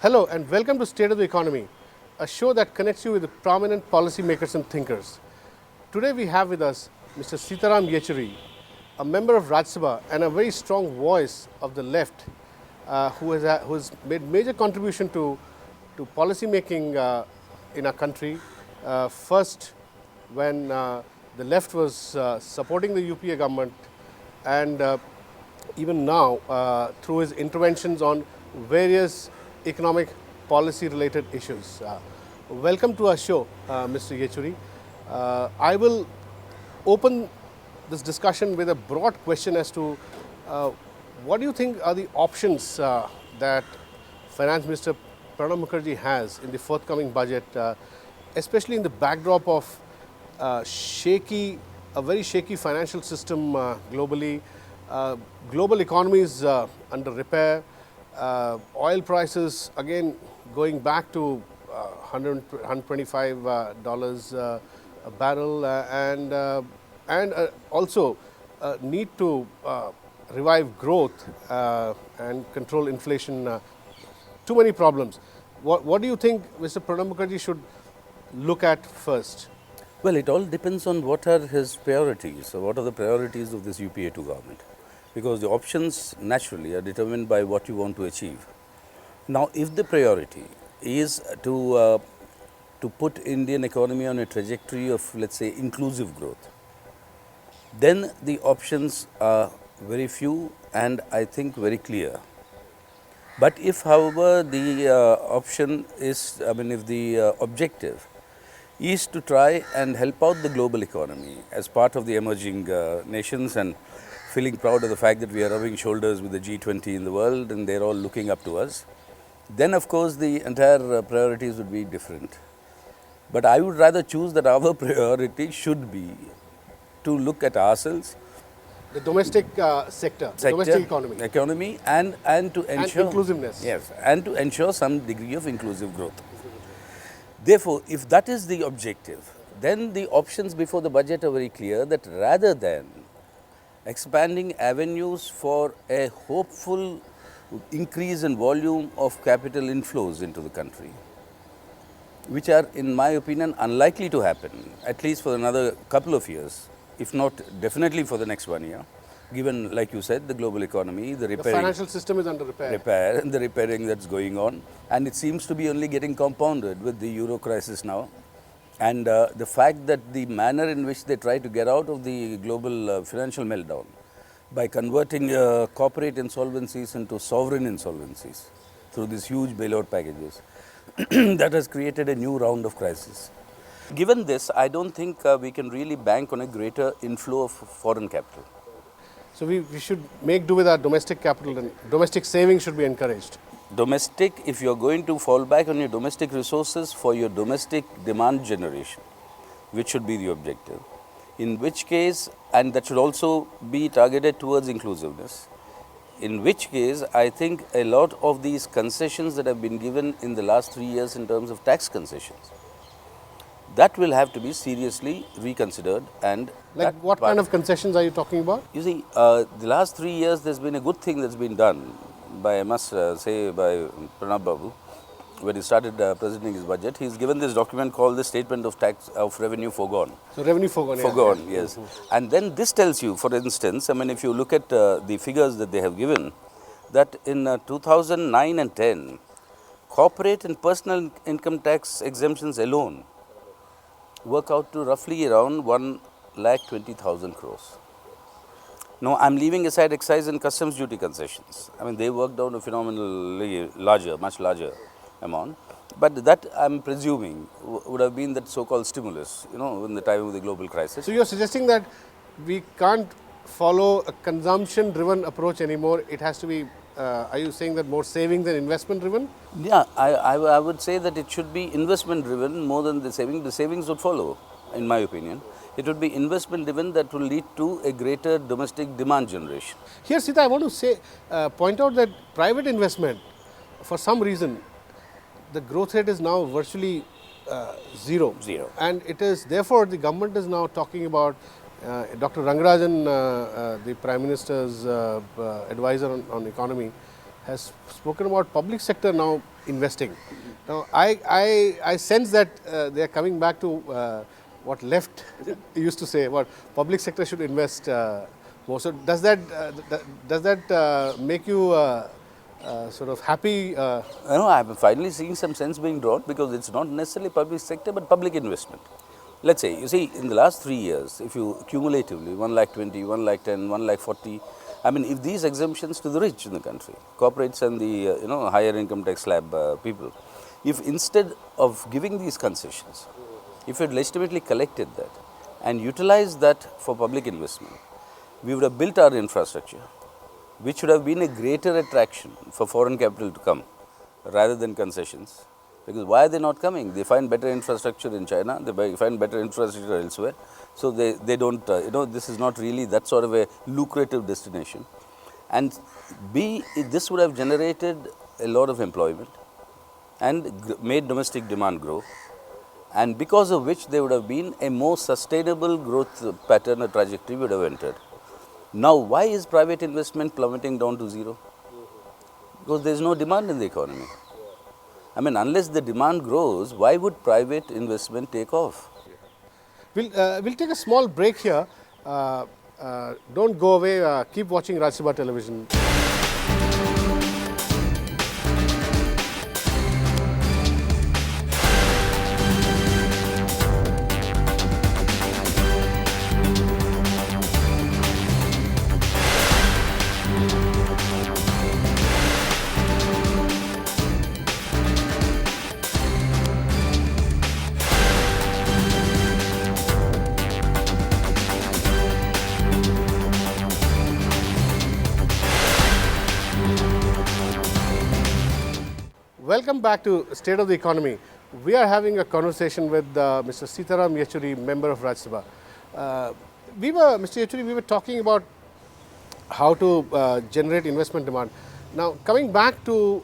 Hello and welcome to State of the Economy, a show that connects you with the prominent policymakers and thinkers. Today we have with us Mr. Sitaram Yechury, a member of Rajya Sabha and a very strong voice of the left who has made major contribution to policy making in our country. First, when the left was supporting the UPA government, and even now through his interventions on various economic policy related issues. Welcome to our show, Mr. Yechury. I will open this discussion with a broad question as to what do you think are the options that Finance Minister Pranab Mukherjee has in the forthcoming budget, especially in the backdrop of a very shaky financial system globally, global economies under repair, oil prices again going back to $125 a barrel, and also need to revive growth and control inflation. Too many problems. What do you think Mr. Pranab Mukherjee should look at first? Well, it all depends on what are his priorities, or what are the priorities of this UPA2 government. Because the options naturally are determined by what you want to achieve. Now, if the priority is to put Indian economy on a trajectory of, let's say, inclusive growth, then the options are very few and I think very clear. But if, however, the option is, if the objective is to try and help out the global economy as part of the emerging nations and feeling proud of the fact that we are rubbing shoulders with the G20 in the world and they're all looking up to us, then of course the entire priorities would be different. But I would rather choose that our priority should be to look at ourselves, the domestic sector, domestic economy and to ensure and inclusiveness. Yes, and to ensure some degree of inclusive growth. Therefore, if that is the objective, then the options before the budget are very clear, that rather than expanding avenues for a hopeful increase in volume of capital inflows into the country, which are, in my opinion, unlikely to happen, at least for another couple of years, if not definitely for the next 1 year, given, like you said, the global economy, the repairing. The financial system is under repair. And the repairing that's going on. And it seems to be only getting compounded with the euro crisis now. And the fact that the manner in which they try to get out of the global financial meltdown by converting corporate insolvencies into sovereign insolvencies through these huge bailout packages, that has created a new round of crisis. Given this, I don't think we can really bank on a greater inflow of foreign capital. So we should make do with our domestic capital, and domestic savings should be encouraged. Domestic, if you are going to fall back on your domestic resources for your domestic demand generation, which should be the objective, in which case, and that should also be targeted towards inclusiveness, in which case I think a lot of these concessions that have been given in the last 3 years in terms of tax concessions, that will have to be seriously reconsidered. And like what kind of concessions are you talking about? You see, the last 3 years there's been a good thing that's been done by, I must say, by Pranab Babu. When he started presenting his budget, he's given this document called the Statement of Tax of Revenue Foregone. So revenue foregone. Foregone, yes. And then this tells you, for instance, if you look at the figures that they have given, that in 2009 and 10, corporate and personal income tax exemptions alone work out to roughly around 1,20,000 crores. Now, I'm leaving aside excise and customs duty concessions. They worked out a phenomenally larger, much larger amount. But that, I'm presuming, would have been that so-called stimulus, in the time of the global crisis. So you're suggesting that we can't follow a consumption-driven approach anymore. It has to be, are you saying that more savings and investment-driven? Yeah, I would say that it should be investment-driven more than the savings. The savings would follow, in my opinion. It would be investment-driven that will lead to a greater domestic demand generation. Here, Sita, I want to point out that private investment, for some reason, the growth rate is now virtually zero. And it is, therefore, the government is now talking about Dr. Rangarajan, the Prime Minister's advisor on economy, has spoken about public sector now investing. Now, I sense that they are coming back to what left used to say, what public sector should invest more. So, does that make you sort of happy? I'm finally seeing some sense being drawn because it's not necessarily public sector but public investment. Let's say, you see, in the last 3 years, if you cumulatively 1 lakh 20, 1 lakh 10, 1 lakh 40, I mean, if these exemptions to the rich in the country, corporates and the higher income tax slab people, if instead of giving these concessions, if you had legitimately collected that and utilized that for public investment, we would have built our infrastructure, which would have been a greater attraction for foreign capital to come rather than concessions. Because why are they not coming? They find better infrastructure in China, they find better infrastructure elsewhere. So, they don't, this is not really that sort of a lucrative destination. And B, this would have generated a lot of employment and made domestic demand grow. And because of which there would have been a more sustainable growth pattern or trajectory would have entered. Now, why is private investment plummeting down to zero? Because there is no demand in the economy. I mean, unless the demand grows, why would private investment take off? We'll take a small break here. Don't go away. Keep watching Rajya Sabha television. Welcome back to State of the Economy. We are having a conversation with Mr. Sitaram Yechury, member of Rajya Sabha. Mr. Yechury, we were talking about how to generate investment demand. Now, coming back to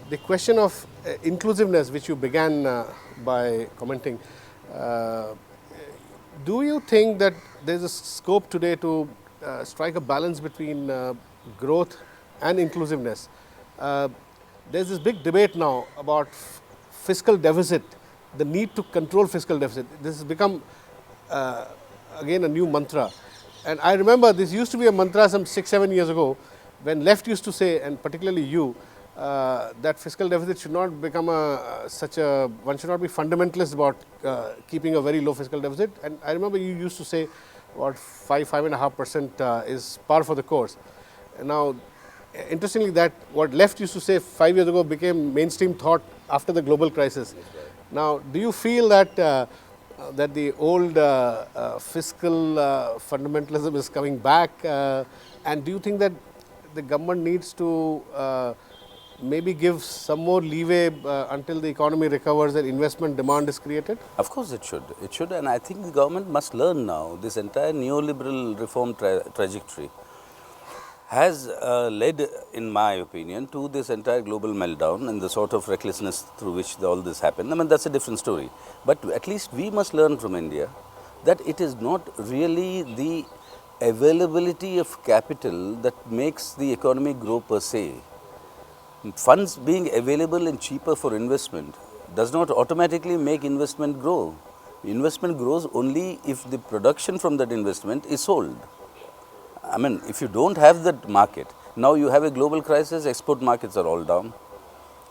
the question of inclusiveness, which you began by commenting, do you think that there is a scope today to strike a balance between growth and inclusiveness? There's this big debate now about fiscal deficit, the need to control fiscal deficit. This has become again a new mantra. And I remember this used to be a mantra some 6-7 years ago when left used to say, and particularly you, that fiscal deficit should not become one should not be fundamentalist about keeping a very low fiscal deficit. And I remember you used to say about 5.5% is par for the course. And now, interestingly, that what left used to say 5 years ago became mainstream thought after the global crisis. Now, do you feel that that the old fiscal fundamentalism is coming back, and do you think that the government needs to maybe give some more leeway until the economy recovers and investment demand is created? Of course it should. It should, and I think the government must learn now this entire neoliberal reform trajectory has led, in my opinion, to this entire global meltdown and the sort of recklessness through which all this happened. I mean, that's a different story. But at least we must learn from India that it is not really the availability of capital that makes the economy grow per se. Funds being available and cheaper for investment does not automatically make investment grow. Investment grows only if the production from that investment is sold. I mean, if you don't have that market, now you have a global crisis, export markets are all down.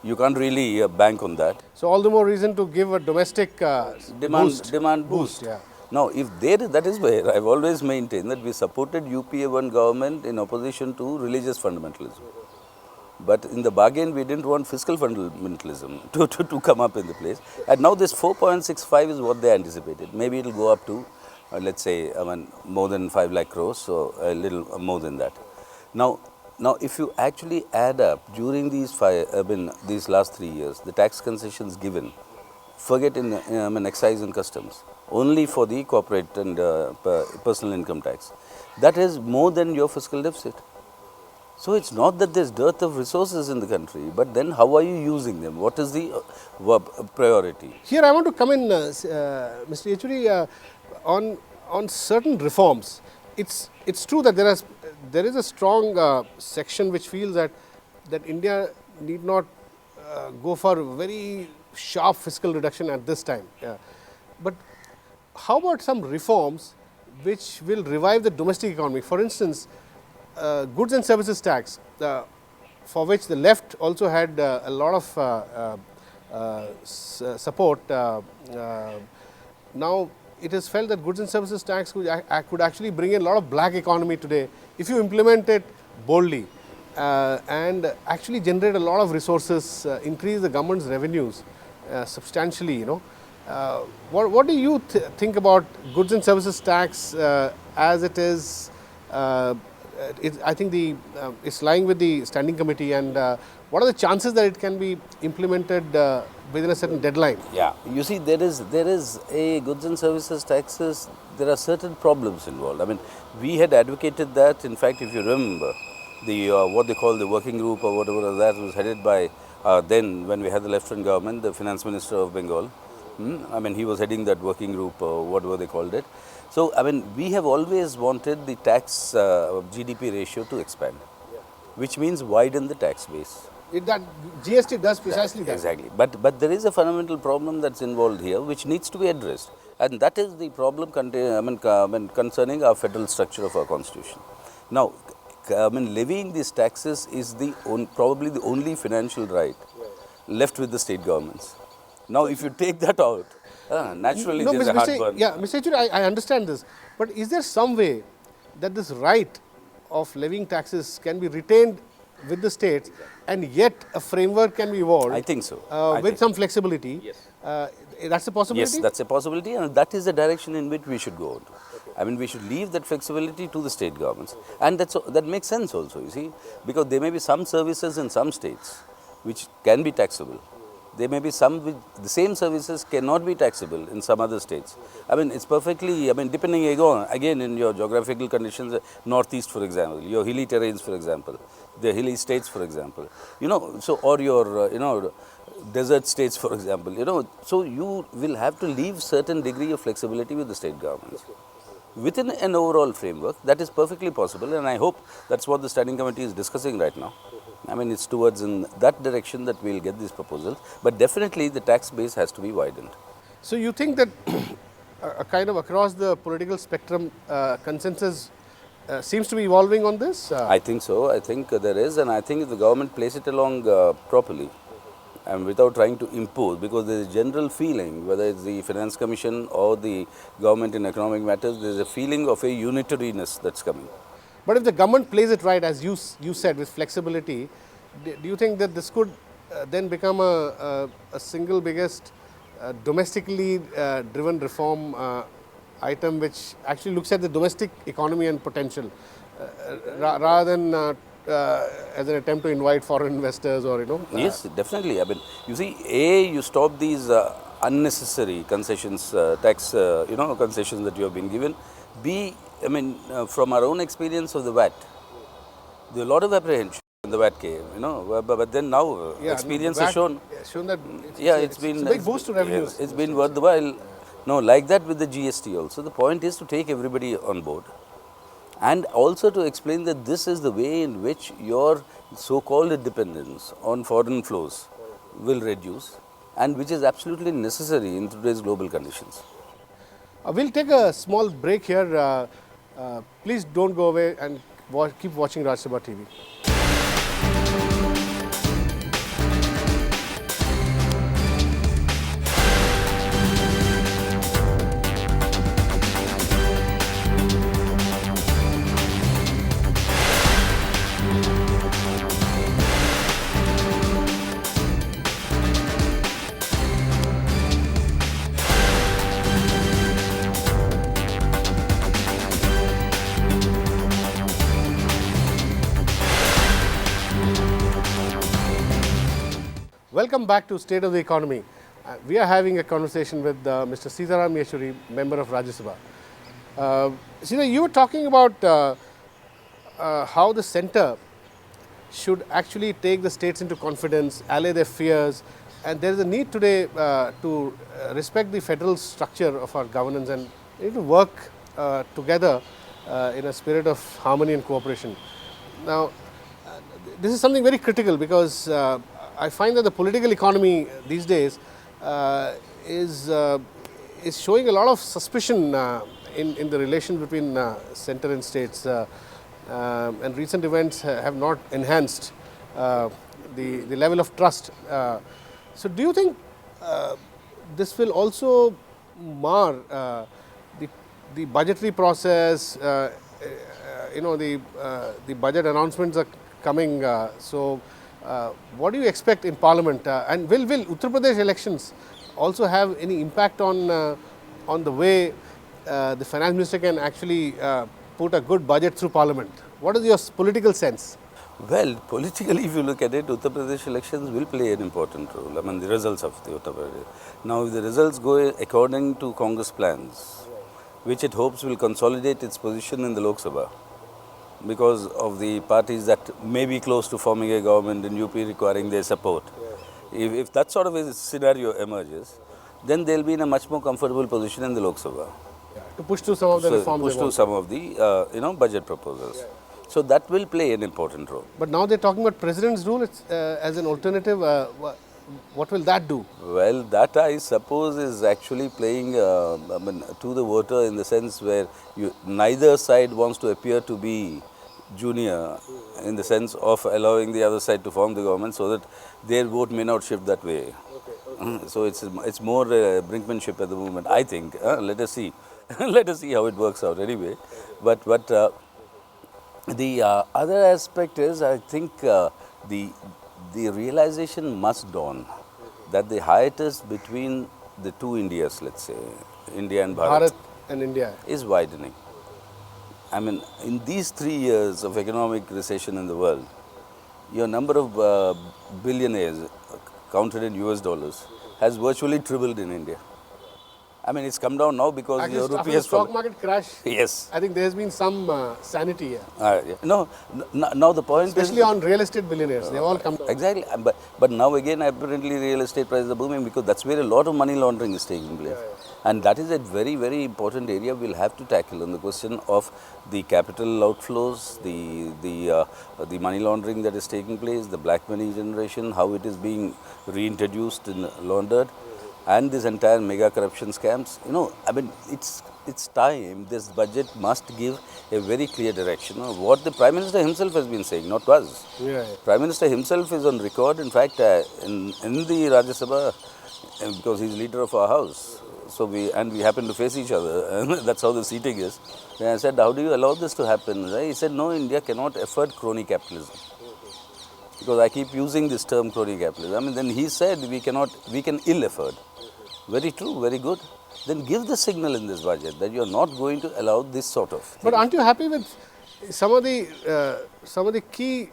You can't really bank on that. So, all the more reason to give a domestic demand boost. Yeah. Now, if that is where I've always maintained that we supported UPA-1 government in opposition to religious fundamentalism. But in the bargain, we didn't want fiscal fundamentalism to come up in the place. And now this 4.65 is what they anticipated. Maybe it will go up to let's say, more than 5 lakh crores, so a little more than that. Now, if you actually add up during these these last 3 years, the tax concessions given, forget in excise and customs, only for the corporate and personal income tax, that is more than your fiscal deficit. So it's not that there's dearth of resources in the country, but then how are you using them? What is the priority? Here I want to come in, Mr. Yechury, on certain reforms. It's true that there is a strong section which feels that that India need not go for very sharp fiscal reduction at this time. But how about some reforms which will revive the domestic economy? For instance, goods and services tax, for which the left also had a lot of support. Now it is felt that goods and services tax could actually bring in a lot of black economy today if you implement it boldly and actually generate a lot of resources, increase the government's revenues substantially. What do you think about goods and services tax as it is? I think it's lying with the standing committee, and what are the chances that it can be implemented within a certain deadline? Yeah, you see, there is a goods and services taxes. There are certain problems involved. I mean, we had advocated that. In fact, if you remember, the what they call the working group or whatever that was headed by then, when we had the left-wing government, the finance minister of Bengal. I mean, he was heading that working group, whatever they called it. So, I mean, we have always wanted the tax GDP ratio to expand, which means widen the tax base. That GST does precisely that. Exactly. But there is a fundamental problem that's involved here, which needs to be addressed. And that is the problem concerning our federal structure of our constitution. Now, levying these taxes is probably the only financial right left with the state governments. Now, if you take that out, naturally there is a heartburn. Yeah, Mr. Yechury, I understand this. But is there some way that this right of levying taxes can be retained with the states and yet a framework can be evolved? I think so. With some flexibility. Yes. That's a possibility? Yes, that's a possibility, and that is the direction in which we should go. I mean, we should leave that flexibility to the state governments. And that makes sense also, you see, because there may be some services in some states which can be taxable. There may be some which the same services cannot be taxable in some other states. I mean, it's perfectly, depending again in your geographical conditions, northeast, for example, your hilly terrains, for example, the hilly states, for example, or your, desert states, for example, so you will have to leave certain degree of flexibility with the state governments. Within an overall framework, that is perfectly possible, and I hope that's what the standing committee is discussing right now. I mean, it's towards in that direction that we'll get these proposals, but definitely the tax base has to be widened. So you think that a kind of across the political spectrum consensus seems to be evolving on this? I think so. I think there is, and I think if the government plays it along properly and without trying to impose, because there is a general feeling, whether it's the Finance Commission or the government in economic matters, there is a feeling of a unitariness that's coming. But if the government plays it right, as you said, with flexibility, do you think that this could then become a single biggest domestically driven reform item which actually looks at the domestic economy and potential rather than as an attempt to invite foreign investors or, Yes, definitely. I mean, you see, you stop these unnecessary concessions, tax, concessions that you have been given. From our own experience of the VAT, there is a lot of apprehension when the VAT came, but then now experience has shown that it's been a big boost to revenues. It's been worthwhile. No, like that with the GST also. The point is to take everybody on board and also to explain that this is the way in which your so-called dependence on foreign flows will reduce, and which is absolutely necessary in today's global conditions. We'll take a small break here. Please don't go away and keep watching Rajya Sabha TV. Welcome back to State of the Economy. We are having a conversation with Mr. Sitaram Yechury, member of Rajya Sabha. You were talking about how the centre should actually take the states into confidence, allay their fears, and there is a need today to respect the federal structure of our governance and to work together in a spirit of harmony and cooperation. Now, this is something very critical because I find that the political economy these days uh, is uh, is showing a lot of suspicion in the relation between center and states, and recent events have not enhanced the level of trust. So, do you think this will also mar the the budgetary process? The budget announcements are coming. What do you expect in Parliament? And will Uttar Pradesh elections also have any impact on the way the finance minister can actually put a good budget through Parliament? What is your political sense? Well, politically, if you look at it, Uttar Pradesh elections will play an important role. I mean, the results of the Uttar Pradesh. Now, if the results go according to Congress plans, which it hopes will consolidate its position in the Lok Sabha, because of the parties that may be close to forming a government in UP requiring their support. If that sort of a scenario emerges, then they'll be in a much more comfortable position in the Lok Sabha. To push through some of the reforms. Push through some of the budget proposals. So that will play an important role. But now they're talking about President's rule as an alternative. What will that do? Well, that I suppose is actually playing to the voter in the sense where neither side wants to appear to be junior in the sense of allowing the other side to form the government so that their vote may not shift that way. So it's more brinkmanship at the moment, I think. Let us see. Let us see how it works out anyway. But the other aspect is, I think the realization must dawn that the hiatus between the two Indias, let's say, India and Bharat and India, is widening. I mean, in these 3 years of economic recession in the world, your number of billionaires counted in US dollars has virtually tripled in India. I mean, it's come down now because actually, the rupee after has the stock fallen. market crash. Yes. I think there has been some sanity here. Yeah. No, now the point especially is, on real estate billionaires, they've all come down. Exactly. But now again, apparently real estate prices are booming because that's where a lot of money laundering is taking place. And that is a very, very important area we'll have to tackle on the question of the capital outflows, the money laundering that is taking place, the black money generation, how it is being reintroduced and laundered, and this entire mega corruption scams. I mean, it's time. This budget must give a very clear direction of what the Prime Minister himself has been saying, not us. Prime Minister himself is on record, in fact, in the Rajya Sabha, because he's leader of our house. So we happen to face each other, and that's how the seating is. And I said, how do you allow this to happen? He said, no, India cannot afford crony capitalism. Because I keep using this term crony capitalism. And then he said, we can ill afford. Very true, very good. Then give the signal in this budget that you are not going to allow this sort of thing. But aren't you happy with some of the key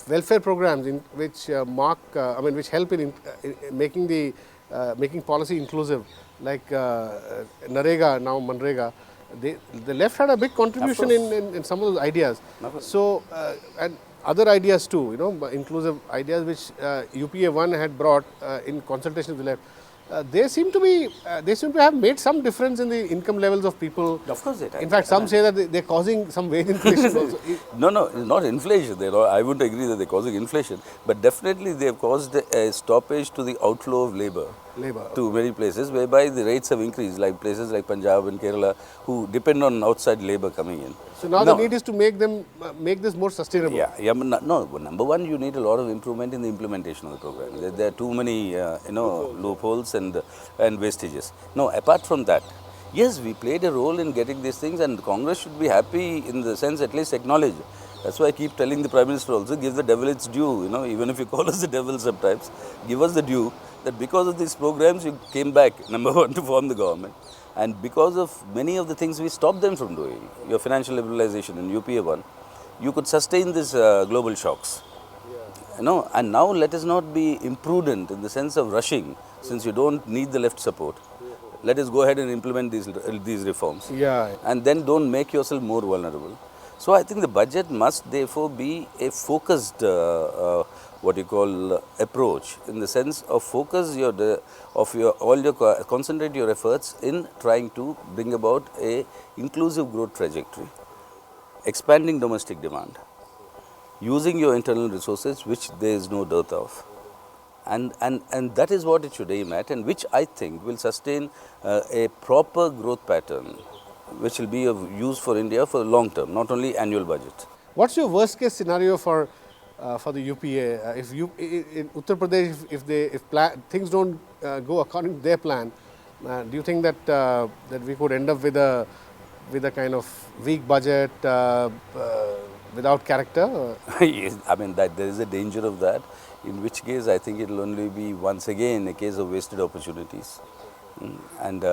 welfare programs in which which help in making policy inclusive, like Narega, now Manrega? The left had a big contribution in some of those ideas. So and other ideas too, inclusive ideas which UPA 1 had brought in consultation with the left. They seem to have made some difference in the income levels of people. Of course they have. In fact, some say that they're causing some wage inflation also. No, not inflation. I wouldn't agree that they're causing inflation, but definitely they have caused a stoppage to the outflow of labor to many places, whereby the rates have increased, like places like Punjab and Kerala, who depend on outside labor coming in. So now the need is to make this more sustainable. Yeah. No. Number one, you need a lot of improvement in the implementation of the program. There are too many, loopholes and wastages. No, apart from that, yes, we played a role in getting these things, and Congress should be happy in the sense, at least acknowledge. That's why I keep telling the Prime Minister also, give the devil its due. Even if you call us the devil sometimes, give us the due that because of these programs, you came back, number one, to form the government. And because of many of the things we stopped them from doing, your financial liberalization in UPA 1, you could sustain these global shocks. And now let us not be imprudent in the sense of rushing, since you don't need the left support. Let us go ahead and implement these reforms. And then don't make yourself more vulnerable. So I think the budget must therefore be a focused approach, in the sense of concentrate your efforts in trying to bring about a inclusive growth trajectory, expanding domestic demand, using your internal resources, which there is no dearth of. And that is what it should aim at, and which I think will sustain a proper growth pattern, which will be of use for India for long term, not only annual budget. What's your worst case scenario for the UPA? If you in Uttar Pradesh, if things don't go according to their plan, do you think that that we could end up with a kind of weak budget without character? Yes, I mean that there is a danger of that. In which case, I think it will only be once again a case of wasted opportunities, and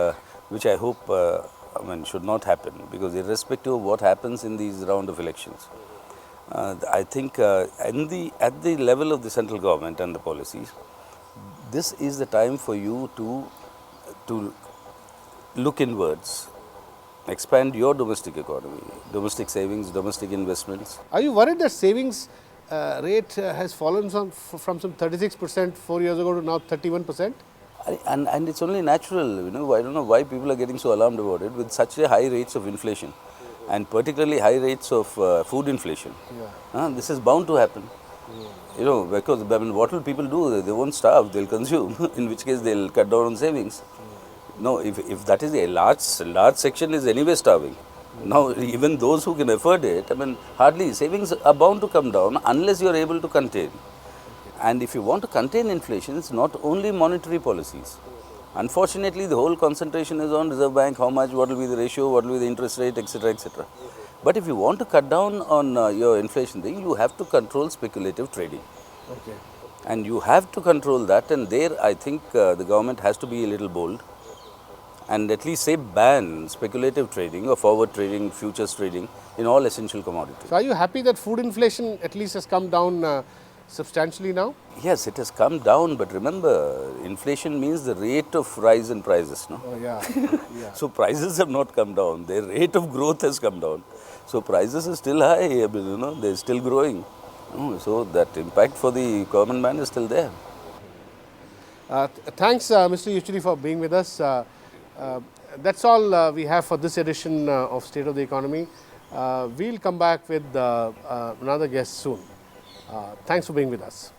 which I hope I mean should not happen, because irrespective of what happens in these round of elections, I think at the level of the central government and the policies, this is the time for you to look inwards, expand your domestic economy, domestic savings, domestic investments. Are you worried that savings rate has fallen from some 36% 4 years ago to now 31%? And it's only natural, you know. I don't know why people are getting so alarmed about it with such a high rates of inflation, and particularly high rates of food inflation. Yeah. This is bound to happen. You know, because I mean, what will people do? They won't starve, they'll consume, in which case they'll cut down on savings. No, if that is a large section is anyway starving. Now, even those who can afford it, I mean, hardly savings are bound to come down unless you are able to contain. And if you want to contain inflation, it's not only monetary policies. Unfortunately, the whole concentration is on Reserve Bank, how much, what will be the ratio, what will be the interest rate, etc., etc. But if you want to cut down on your inflation thing, you have to control speculative trading. Okay. And you have to control that, and there I think the government has to be a little bold and at least say ban speculative trading or forward trading, futures trading in all essential commodities. So, are you happy that food inflation at least has come down substantially now? Yes, it has come down, but remember, inflation means the rate of rise in prices, no? Oh, yeah. Yeah. So prices have not come down, their rate of growth has come down. So prices are still high, I mean, you know, they're still growing. So that impact for the common man is still there. Thanks, Mr. Yechury, for being with us. That's all we have for this edition of State of the Economy. We'll come back with another guest soon. Thanks for being with us.